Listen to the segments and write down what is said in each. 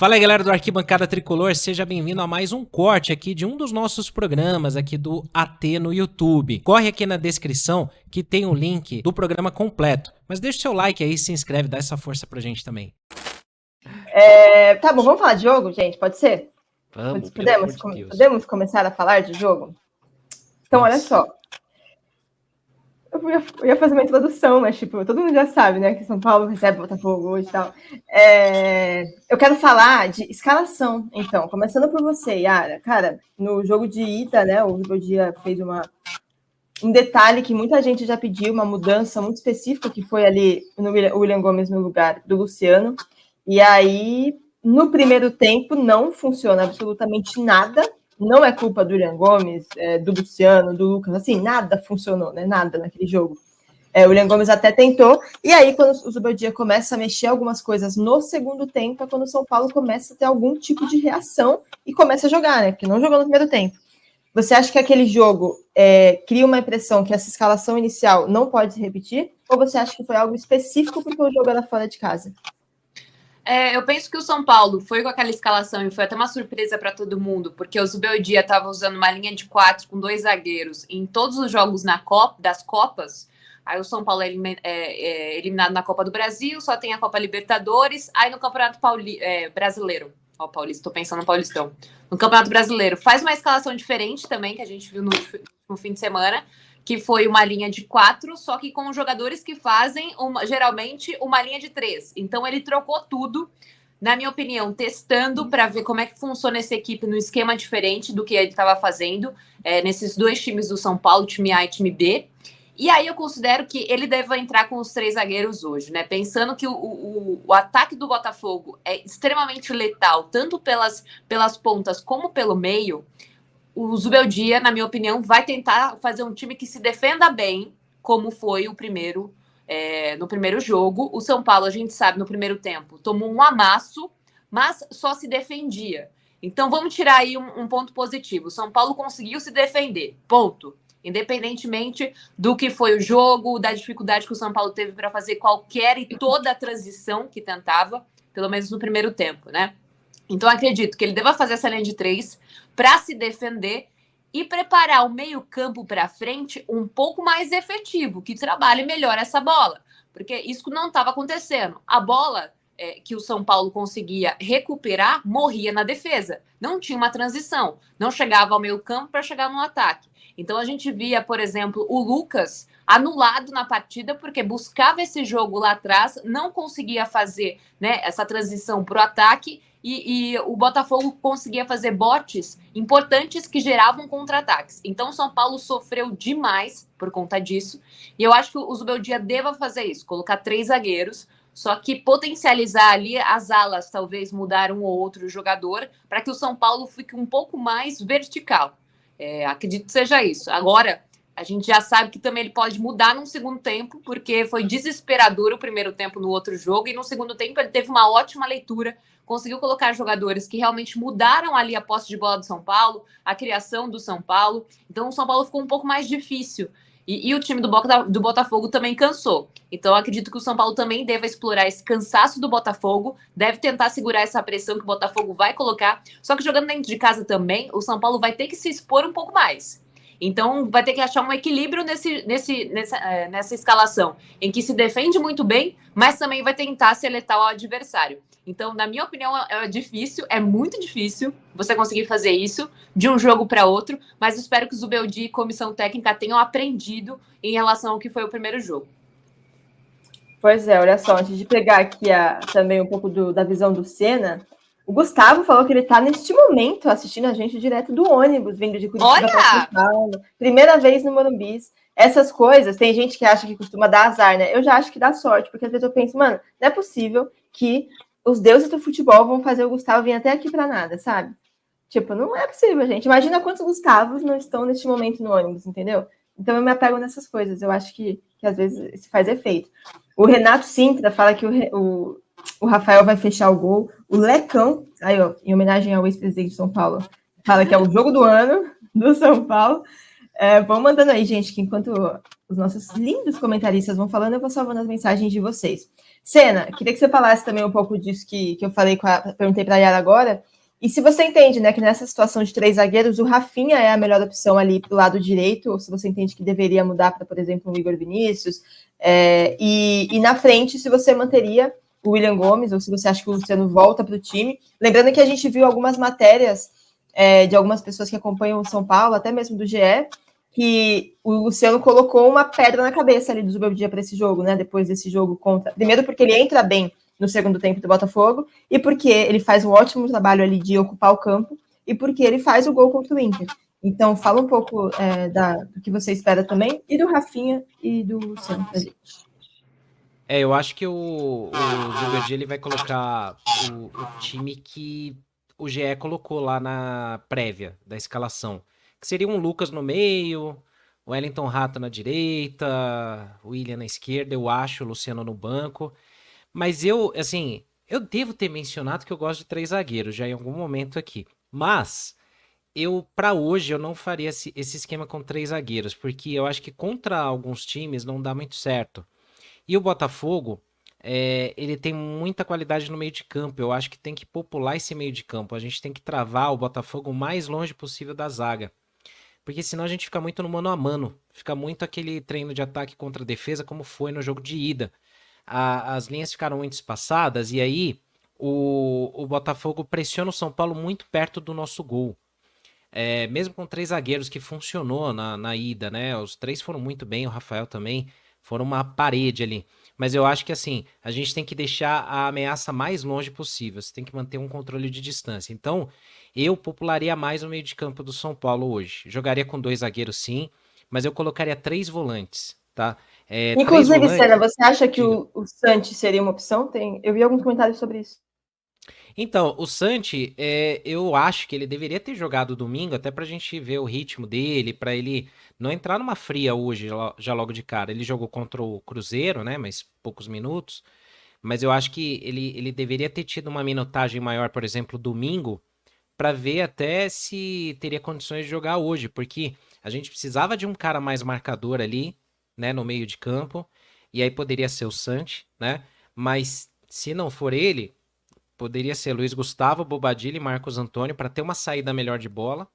Fala aí, galera do Arquibancada Tricolor, seja bem-vindo a mais um corte aqui de um dos nossos programas aqui do AT no YouTube. Corre aqui na descrição que tem o link do programa completo, mas deixa o seu like aí, se inscreve, dá essa força pra gente também. Tá bom, vamos falar de jogo, gente? Pode ser? Vamos, podemos começar a falar de jogo? Então, olha só. Eu ia fazer uma introdução, mas, tipo, todo mundo já sabe, né? Que São Paulo recebe o Botafogo hoje e tal. Eu quero falar de escalação, então. Começando por você, Yara. Cara, no jogo de ida, né? O Dia fez um detalhe que muita gente já pediu, uma mudança muito específica, que foi ali o William Gomes no lugar do Luciano. E aí, no primeiro tempo, não funciona absolutamente nada. Não é culpa do William Gomes, do Luciano, do Lucas, assim, nada funcionou, né? Nada naquele jogo. O William Gomes até tentou, e aí quando o Zubeldia começa a mexer algumas coisas no segundo tempo, é quando o São Paulo começa a ter algum tipo de reação e começa a jogar, né? Porque não jogou no primeiro tempo. Você acha que aquele jogo cria uma impressão que essa escalação inicial não pode se repetir? Ou você acha que foi algo específico porque o jogo era fora de casa? Eu penso que o São Paulo foi com aquela escalação e foi até uma surpresa para todo mundo, porque o Zubeldia estava usando uma linha de 4 com 2 zagueiros em todos os jogos das Copas. Aí o São Paulo é eliminado na Copa do Brasil, só tem a Copa Libertadores, aí no Campeonato Brasileiro. Ó, Paulista, tô pensando no Paulistão. No Campeonato Brasileiro. Faz uma escalação diferente também, que a gente viu no fim de semana, que foi uma linha de 4, só que com jogadores que fazem, geralmente, uma linha de 3. Então, ele trocou tudo, na minha opinião, testando para ver como é que funciona essa equipe no esquema diferente do que ele estava fazendo nesses dois times do São Paulo, time A e time B. E aí eu considero que ele deve entrar com os 3 zagueiros hoje, né? Pensando que o ataque do Botafogo é extremamente letal, tanto pelas pontas como pelo meio. O Zubeldia, na minha opinião, vai tentar fazer um time que se defenda bem, como foi no primeiro jogo. O São Paulo, a gente sabe, no primeiro tempo, tomou um amasso, mas só se defendia. Então, vamos tirar aí um ponto positivo. O São Paulo conseguiu se defender, ponto. Independentemente do que foi o jogo, da dificuldade que o São Paulo teve para fazer qualquer e toda a transição que tentava, pelo menos no primeiro tempo, né? Então, acredito que ele deva fazer essa linha de 3 para se defender e preparar o meio-campo para frente um pouco mais efetivo, que trabalhe melhor essa bola, porque isso não estava acontecendo. A bola que o São Paulo conseguia recuperar morria na defesa, não tinha uma transição, não chegava ao meio-campo para chegar no ataque. Então, a gente via, por exemplo, o Lucas anulado na partida porque buscava esse jogo lá atrás, não conseguia fazer, né, essa transição para o ataque. E o Botafogo conseguia fazer botes importantes que geravam contra-ataques. Então, o São Paulo sofreu demais por conta disso. E eu acho que o Zubeldia deva fazer isso, colocar 3 zagueiros, só que potencializar ali as alas, talvez mudar um ou outro jogador, para que o São Paulo fique um pouco mais vertical. Acredito que seja isso. Agora, a gente já sabe que também ele pode mudar num segundo tempo, porque foi desesperador o primeiro tempo no outro jogo, e no segundo tempo ele teve uma ótima leitura, conseguiu colocar jogadores que realmente mudaram ali a posse de bola do São Paulo, a criação do São Paulo. Então o São Paulo ficou um pouco mais difícil. E o time do Botafogo também cansou. Então eu acredito que o São Paulo também deve explorar esse cansaço do Botafogo, deve tentar segurar essa pressão que o Botafogo vai colocar. Só que jogando dentro de casa também, o São Paulo vai ter que se expor um pouco mais. Então, vai ter que achar um equilíbrio nessa escalação, em que se defende muito bem, mas também vai tentar ser letal ao adversário. Então, na minha opinião, é difícil, é muito difícil você conseguir fazer isso de um jogo para outro, mas espero que o Zubeldia e comissão técnica tenham aprendido em relação ao que foi o primeiro jogo. Pois é, olha só, antes de pegar aqui também um pouco da visão do Senna, o Gustavo falou que ele está neste momento assistindo a gente direto do ônibus, vindo de Curitiba para São Paulo. Primeira vez no Morumbi. Essas coisas, tem gente que acha que costuma dar azar, né? Eu já acho que dá sorte, porque às vezes eu penso, mano, não é possível que os deuses do futebol vão fazer o Gustavo vir até aqui para nada, sabe? Tipo, não é possível, gente. Imagina quantos Gustavos não estão neste momento no ônibus, entendeu? Então eu me apego nessas coisas. Eu acho que às vezes isso faz efeito. O Renato Sintra fala que o Rafael vai fechar o gol. O Lecão, aí, ó, em homenagem ao ex-presidente de São Paulo, fala que é o jogo do ano do São Paulo. Vão mandando aí, gente, que enquanto os nossos lindos comentaristas vão falando, eu vou salvando as mensagens de vocês. Sena, queria que você falasse também um pouco disso que eu falei, perguntei para a Yara agora. E se você entende, né, que nessa situação de 3 zagueiros, o Rafinha é a melhor opção ali para o lado direito, ou se você entende que deveria mudar para, por exemplo, o Igor Vinícius, e na frente, se você manteria o William Gomes, ou se você acha que o Luciano volta para o time. Lembrando que a gente viu algumas matérias de algumas pessoas que acompanham o São Paulo, até mesmo do GE, que o Luciano colocou uma pedra na cabeça ali do Zubeldia para esse jogo, né? Depois desse jogo contra. Primeiro, porque ele entra bem no segundo tempo do Botafogo, e porque ele faz um ótimo trabalho ali de ocupar o campo, e porque ele faz o gol contra o Inter. Então, fala um pouco do que você espera também, e do Rafinha e do Luciano pra gente. Eu acho que o Zubeldia ele vai colocar o time que o GE colocou lá na prévia da escalação, que seria um Lucas no meio, o Wellington Rato na direita, o William na esquerda, eu acho, o Luciano no banco. Mas eu devo ter mencionado que eu gosto de 3 zagueiros já em algum momento aqui. Mas para hoje eu não faria esse esquema com 3 zagueiros, porque eu acho que contra alguns times não dá muito certo. E o Botafogo, ele tem muita qualidade no meio de campo. Eu acho que tem que popular esse meio de campo. A gente tem que travar o Botafogo o mais longe possível da zaga. Porque senão a gente fica muito no mano a mano. Fica muito aquele treino de ataque contra defesa, como foi no jogo de ida. As linhas ficaram muito espaçadas e aí o Botafogo pressiona o São Paulo muito perto do nosso gol. Mesmo com 3 zagueiros que funcionou na ida, né? Os 3 foram muito bem, o Rafael também, foram uma parede ali. Mas eu acho que assim, a gente tem que deixar a ameaça mais longe possível, você tem que manter um controle de distância. Então, eu popularia mais o meio de campo do São Paulo hoje. Jogaria com 2 zagueiros sim, mas eu colocaria 3 volantes, tá? Inclusive, Sena, você acha que o Santi seria uma opção? Eu vi alguns comentários sobre isso. Então, o Santi, eu acho que ele deveria ter jogado domingo, até pra gente ver o ritmo dele, pra ele não entrar numa fria hoje, já logo de cara. Ele jogou contra o Cruzeiro, né, mas poucos minutos, mas eu acho que ele deveria ter tido uma minutagem maior, por exemplo, domingo, pra ver até se teria condições de jogar hoje, porque a gente precisava de um cara mais marcador ali, né, no meio de campo, e aí poderia ser o Santi, né, mas se não for ele, poderia ser Luiz Gustavo, Bobadilla e Marcos Antônio para ter uma saída melhor de bola.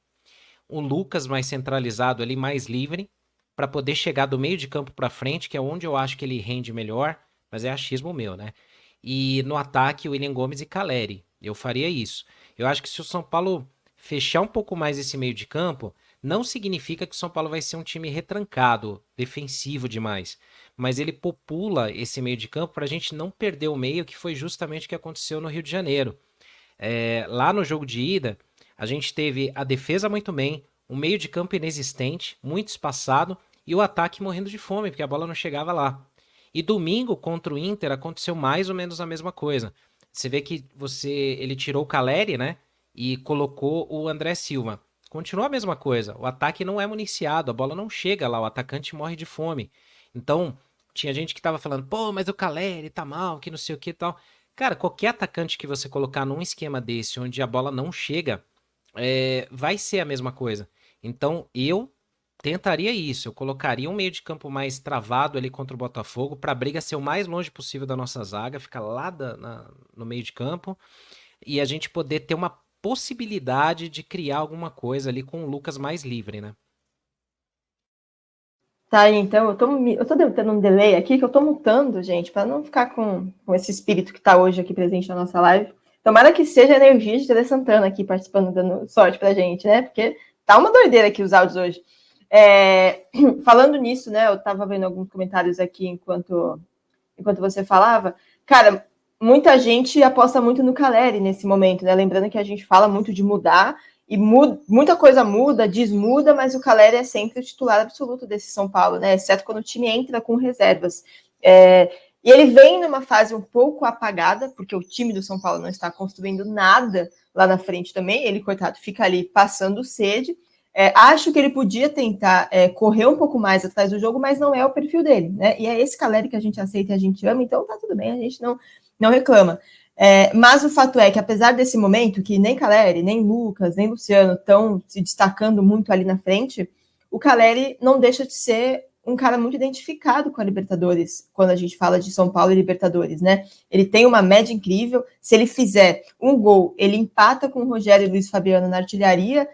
O Lucas mais centralizado ali, mais livre, para poder chegar do meio de campo para frente, que é onde eu acho que ele rende melhor, mas é achismo meu, né? E no ataque, William Gomes e Caleri. Eu faria isso. Eu acho que se o São Paulo fechar um pouco mais esse meio de campo, não significa que o São Paulo vai ser um time retrancado, defensivo demais. Mas ele popula esse meio de campo para a gente não perder o meio, que foi justamente o que aconteceu no Rio de Janeiro. Lá no jogo de ida, a gente teve a defesa muito bem, um meio de campo inexistente, muito espaçado, e o ataque morrendo de fome, porque a bola não chegava lá. E domingo, contra o Inter, aconteceu mais ou menos a mesma coisa. Você vê que ele tirou o Caleri, né? E colocou o André Silva. Continua a mesma coisa. O ataque não é municiado, a bola não chega lá, o atacante morre de fome. Então, tinha gente que tava falando, pô, mas o Caleri tá mal, que não sei o que e tal. Cara, qualquer atacante que você colocar num esquema desse, onde a bola não chega, vai ser a mesma coisa. Então, eu tentaria isso. Eu colocaria um meio de campo mais travado ali contra o Botafogo, para a briga ser o mais longe possível da nossa zaga, ficar lá no meio de campo, e a gente poder ter uma possibilidade de criar alguma coisa ali com o Lucas mais livre, né? Tá, então, eu tô tendo um delay aqui, que eu tô mutando, gente, para não ficar com esse espírito que tá hoje aqui presente na nossa live. Tomara que seja a energia de Tele Santana aqui participando, dando sorte pra gente, né? Porque tá uma doideira aqui os áudios hoje. Falando nisso, né? Eu tava vendo alguns comentários aqui enquanto você falava. Cara, muita gente aposta muito no Caleri nesse momento, né? Lembrando que a gente fala muito de mudar, e muita coisa muda, desmuda, mas o Caleri é sempre o titular absoluto desse São Paulo, né? Exceto quando o time entra com reservas. E ele vem numa fase um pouco apagada, porque o time do São Paulo não está construindo nada lá na frente também. Ele, coitado, fica ali passando sede. Acho que ele podia tentar correr um pouco mais atrás do jogo, mas não é o perfil dele, né? E é esse Caleri que a gente aceita e a gente ama, então tá tudo bem, a gente não reclama. Mas o fato é que, apesar desse momento, que nem Caleri, nem Lucas, nem Luciano estão se destacando muito ali na frente, o Caleri não deixa de ser um cara muito identificado com a Libertadores, quando a gente fala de São Paulo e Libertadores, né? Ele tem uma média incrível, se ele fizer um gol, ele empata com o Rogério e Luiz Fabiano na artilharia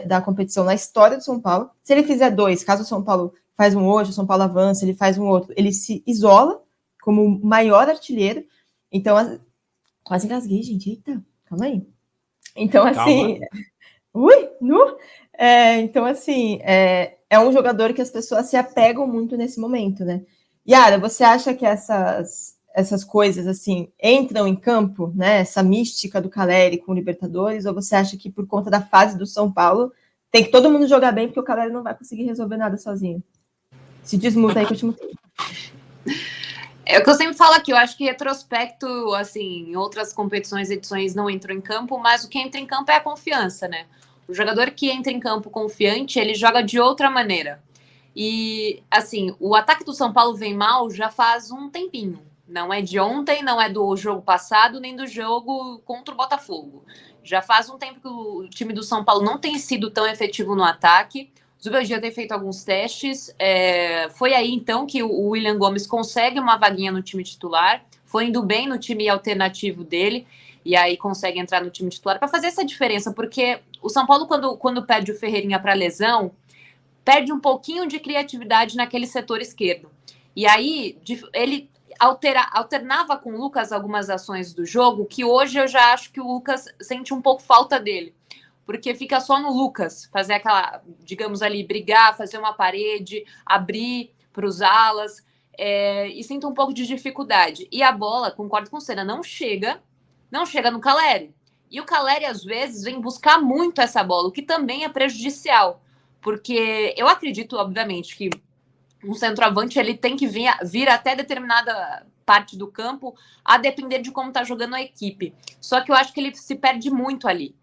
da competição na história do São Paulo. Se ele fizer 2, caso o São Paulo faz um hoje, o São Paulo avança, ele faz um outro, ele se isola como o maior artilheiro. Então, quase engasguei, gente, eita, calma aí. Então, assim... então, assim, é um jogador que as pessoas se apegam muito nesse momento, né? Yara, você acha que essas coisas, assim, entram em campo, né? Essa mística do Caleri com o Libertadores, ou você acha que por conta da fase do São Paulo tem que todo mundo jogar bem, porque o Caleri não vai conseguir resolver nada sozinho? Se desmuta aí que eu te mutei. É o que eu sempre falo aqui, eu acho que retrospecto, assim, em outras competições, edições não entram em campo, mas o que entra em campo é a confiança, né? O jogador que entra em campo confiante, ele joga de outra maneira. E, assim, o ataque do São Paulo vem mal já faz um tempinho. Não é de ontem, não é do jogo passado, nem do jogo contra o Botafogo. Já faz um tempo que o time do São Paulo não tem sido tão efetivo no ataque. O Zubeldia tem feito alguns testes. Foi aí, então, que o William Gomes consegue uma vaguinha no time titular. Foi indo bem no time alternativo dele. E aí consegue entrar no time titular para fazer essa diferença. Porque o São Paulo, quando perde o Ferreirinha para lesão, perde um pouquinho de criatividade naquele setor esquerdo. E aí, ele alternava com o Lucas algumas ações do jogo, que hoje eu já acho que o Lucas sente um pouco falta dele. Porque fica só no Lucas, fazer aquela, digamos ali, brigar, fazer uma parede, abrir para os alas, e sinto um pouco de dificuldade. E a bola, concordo com o Senna, não chega no Caleri. E o Caleri, às vezes, vem buscar muito essa bola, o que também é prejudicial. Porque eu acredito, obviamente, que um centroavante ele tem que vir até determinada parte do campo, a depender de como está jogando a equipe. Só que eu acho que ele se perde muito ali.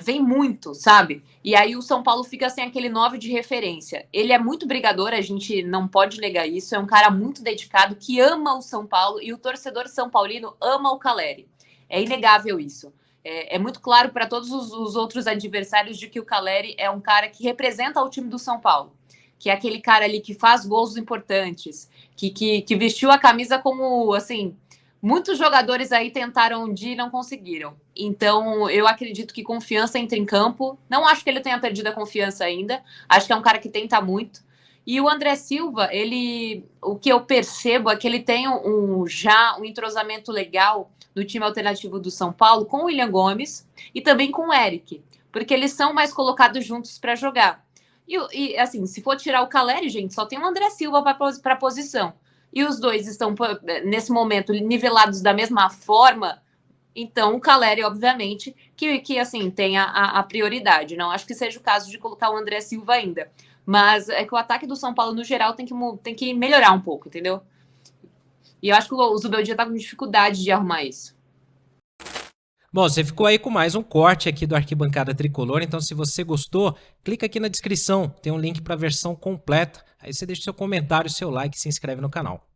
Vem muito, sabe? E aí o São Paulo fica sem aquele 9 de referência. Ele é muito brigador, a gente não pode negar isso. É um cara muito dedicado, que ama o São Paulo, e o torcedor são paulino ama o Caleri. É inegável isso. É muito claro para todos os outros adversários de que o Caleri é um cara que representa o time do São Paulo, que é aquele cara ali que faz gols importantes, que vestiu a camisa como, assim, muitos jogadores aí tentaram um dia e não conseguiram. Então, eu acredito que confiança entra em campo. Não acho que ele tenha perdido a confiança ainda. Acho que é um cara que tenta muito. E o André Silva, o que eu percebo é que ele tem já um entrosamento legal no time alternativo do São Paulo com o William Gomes e também com o Eric, porque eles são mais colocados juntos para jogar. E, assim, se for tirar o Caleri, gente, só tem o André Silva para a posição. E os dois estão, nesse momento, nivelados da mesma forma. Então, o Caleri, obviamente, que assim, tem a prioridade. Não acho que seja o caso de colocar o André Silva ainda. Mas é que o ataque do São Paulo, no geral, tem que melhorar um pouco, entendeu? E eu acho que o Zubeldia tá com dificuldade de arrumar isso. Bom, você ficou aí com mais um corte aqui do Arquibancada Tricolor, então se você gostou, clica aqui na descrição, tem um link para a versão completa, aí você deixa seu comentário, seu like e se inscreve no canal.